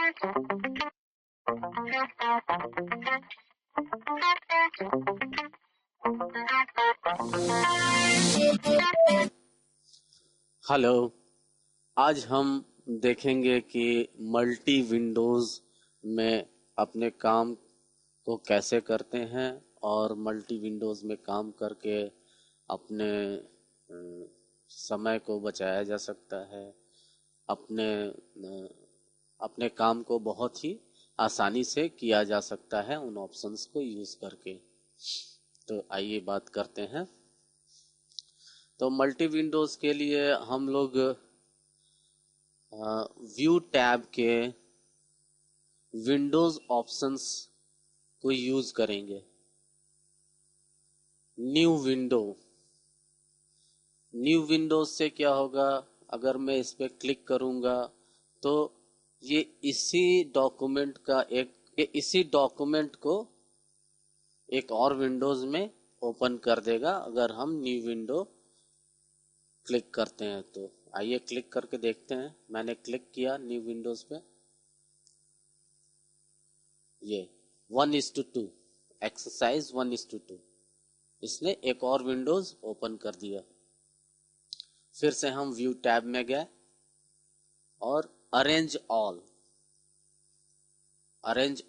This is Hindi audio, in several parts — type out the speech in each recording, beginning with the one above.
हेलो। आज हम देखेंगे कि मल्टी विंडोज में अपने काम को कैसे करते हैं और मल्टी विंडोज में काम करके अपने समय को बचाया जा सकता है। अपने काम को बहुत ही आसानी से किया जा सकता है उन ऑप्शंस को यूज करके। तो आइए बात करते हैं। तो मल्टी विंडोज के लिए हम लोग व्यू टैब के विंडोज ऑप्शंस को यूज करेंगे। न्यू विंडोज से क्या होगा, अगर मैं इस पे क्लिक करूंगा तो ये इसी डॉक्यूमेंट को एक और विंडोज में ओपन कर देगा अगर हम न्यू विंडो क्लिक करते हैं। तो आइए क्लिक करके देखते हैं। मैंने क्लिक किया न्यू विंडोज पे, ये 1:2 एक्सरसाइज 1:2 इसने एक और विंडोज ओपन कर दिया। फिर से हम व्यू टैब में गए और अरेंज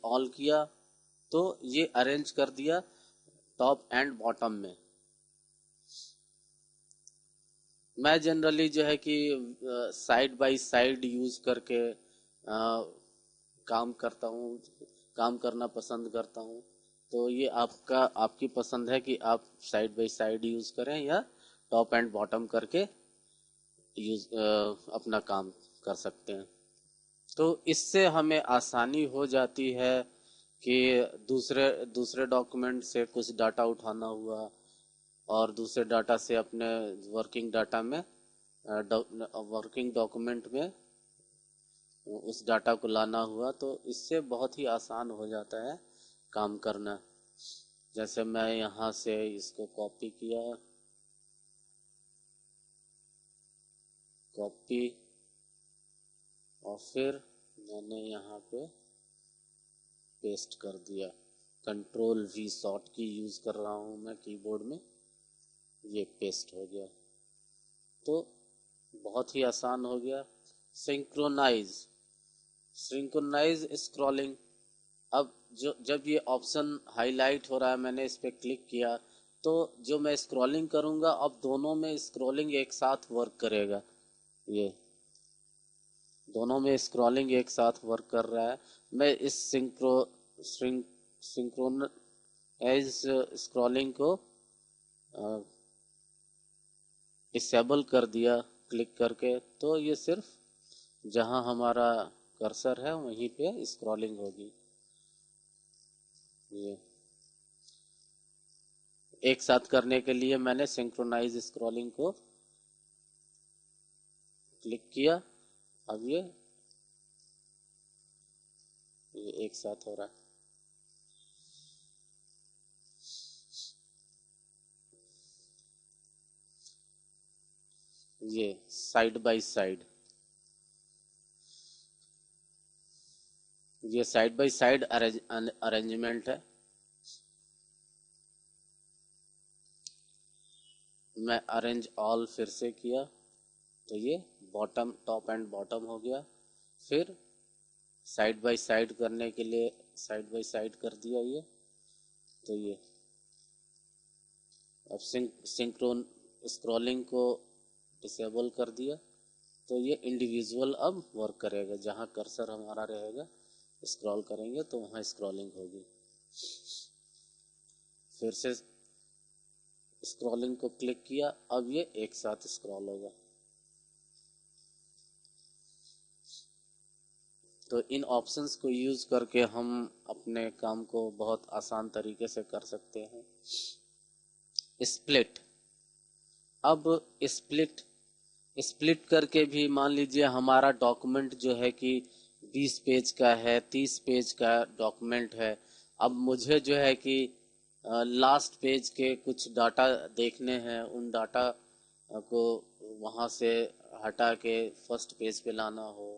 ऑल किया तो ये अरेंज कर दिया टॉप एंड बॉटम में। मैं जनरली जो है कि साइड बाय साइड यूज करके काम करना पसंद करता हूँ। तो ये आपकी पसंद है कि आप साइड बाय साइड यूज करें या टॉप एंड बॉटम करके अपना काम कर सकते हैं। तो इससे हमें आसानी हो जाती है कि दूसरे डॉक्यूमेंट से कुछ डाटा उठाना हुआ और दूसरे डाटा से अपने वर्किंग डॉक्यूमेंट में उस डाटा को लाना हुआ, तो इससे बहुत ही आसान हो जाता है काम करना। जैसे मैं यहाँ से इसको कॉपी किया, और फिर मैंने यहाँ पे पेस्ट कर दिया। कंट्रोल V शॉर्ट की यूज कर रहा हूँ मैं कीबोर्ड में, ये पेस्ट हो गया। तो बहुत ही आसान हो गया। Synchronise scrolling. अब जब ये ऑप्शन हाईलाइट हो रहा है, मैंने इस पे क्लिक किया तो जो मैं स्क्रॉलिंग करूंगा अब दोनों में स्क्रॉलिंग एक साथ वर्क करेगा। ये दोनों में स्क्रॉलिंग एक साथ वर्क कर रहा है। मैं इस सिंक्रोनाइज स्क्रॉलिंग को डिसेबल कर दिया क्लिक करके, तो ये सिर्फ जहां हमारा कर्सर है वहीं पे स्क्रॉलिंग होगी। ये एक साथ करने के लिए मैंने सिंक्रोनाइज स्क्रॉलिंग को क्लिक किया। अब ये एक साथ हो रहा है। ये साइड बाय साइड, ये साइड बाय साइड अरेंजमेंट है। मैं अरेंज ऑल फिर से किया तो ये टॉप एंड बॉटम हो गया। फिर साइड बाय साइड करने के लिए साइड बाय साइड कर दिया ये। तो ये अब सिंक्रोन स्क्रॉलिंग को डिसेबल कर दिया तो ये इंडिविजुअल अब वर्क करेगा। जहां कर्सर हमारा रहेगा स्क्रॉल करेंगे तो वहां स्क्रॉलिंग होगी। फिर से स्क्रॉलिंग को क्लिक किया, अब ये एक साथ स्क्रॉल होगा। तो इन ऑप्शंस को यूज करके हम अपने काम को बहुत आसान तरीके से कर सकते हैं। स्प्लिट। अब स्प्लिट करके भी मान लीजिए हमारा डॉक्यूमेंट जो है कि 20 पेज का है, 30 पेज का डॉक्यूमेंट है। अब मुझे जो है कि लास्ट पेज के कुछ डाटा देखने हैं, उन डाटा को वहां से हटा के फर्स्ट पेज पे लाना हो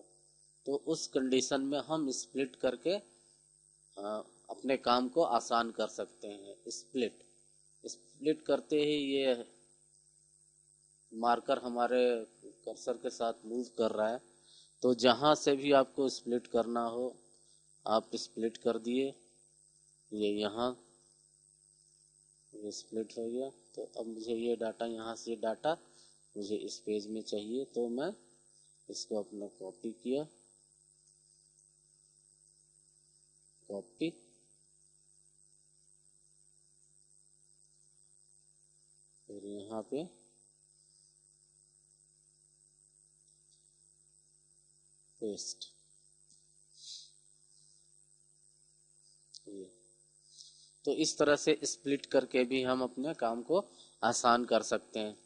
तो उस कंडीशन में हम स्प्लिट करके अपने काम को आसान कर सकते हैं। स्प्लिट स्प्लिट करते ही ये मार्कर हमारे कर्सर के साथ मूव कर रहा है, तो जहाँ से भी आपको स्प्लिट करना हो आप स्प्लिट कर दिए। ये यहाँ ये स्प्लिट हो गया। तो अब मुझे ये डाटा, यहाँ से डाटा मुझे इस पेज में चाहिए, तो मैं इसको अपना कॉपी किया, कॉपी, फिर यहाँ पे पेस्ट। ये तो इस तरह से स्प्लिट करके भी हम अपने काम को आसान कर सकते हैं।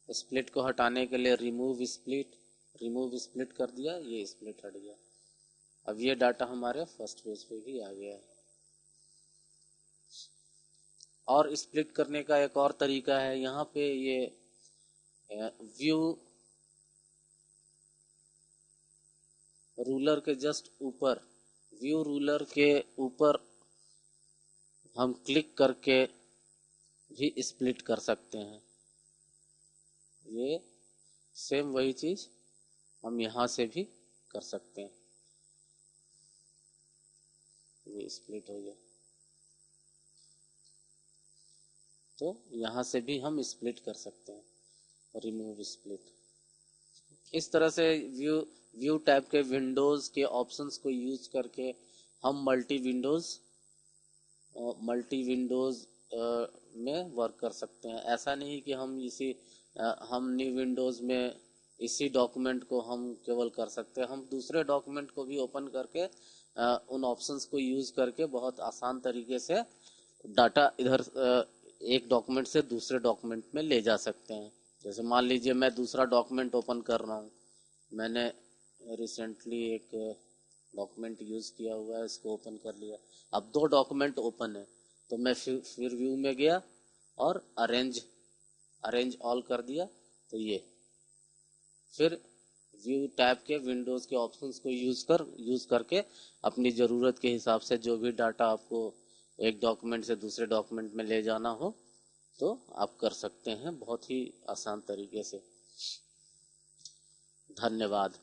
स्प्लिट को हटाने के लिए रिमूव स्प्लिट कर दिया, ये स्प्लिट हट गया। अब ये डाटा हमारे फर्स्ट पेज पे भी आ गया है। और स्प्लिट करने का एक और तरीका है, यहाँ पे ये व्यू रूलर के जस्ट ऊपर, व्यू रूलर के ऊपर हम क्लिक करके भी स्प्लिट कर सकते हैं। ये सेम वही चीज हम यहाँ से भी कर सकते हैं। ये स्प्लिट हो गया, तो यहाँ से भी हम स्प्लिट कर सकते हैं, रिमूव स्प्लिट। इस तरह से व्यू टाइप के विंडोज के ऑप्शंस को यूज करके हम मल्टी विंडोज में वर्क कर सकते हैं। ऐसा नहीं कि हम न्यू विंडोज में इसी डॉक्यूमेंट को हम केवल कर सकते हैं, हम दूसरे डॉक्यूमेंट को भी ओपन करके उन ऑप्शंस को यूज करके बहुत आसान तरीके से डाटा इधर एक डॉक्यूमेंट से दूसरे डॉक्यूमेंट में ले जा सकते हैं। जैसे मान लीजिए मैं दूसरा डॉक्यूमेंट ओपन कर रहा हूँ, मैंने रिसेंटली एक डॉक्यूमेंट यूज किया हुआ है, इसको ओपन कर लिया। अब दो डॉक्यूमेंट ओपन है, तो मैं फिर व्यू में गया और अरेंज ऑल कर दिया। तो ये फिर व्यू टैब के विंडोज के ऑप्शंस को यूज करके अपनी ज़रूरत के हिसाब से जो भी डाटा आपको एक डॉक्यूमेंट से दूसरे डॉक्यूमेंट में ले जाना हो तो आप कर सकते हैं बहुत ही आसान तरीके से। धन्यवाद।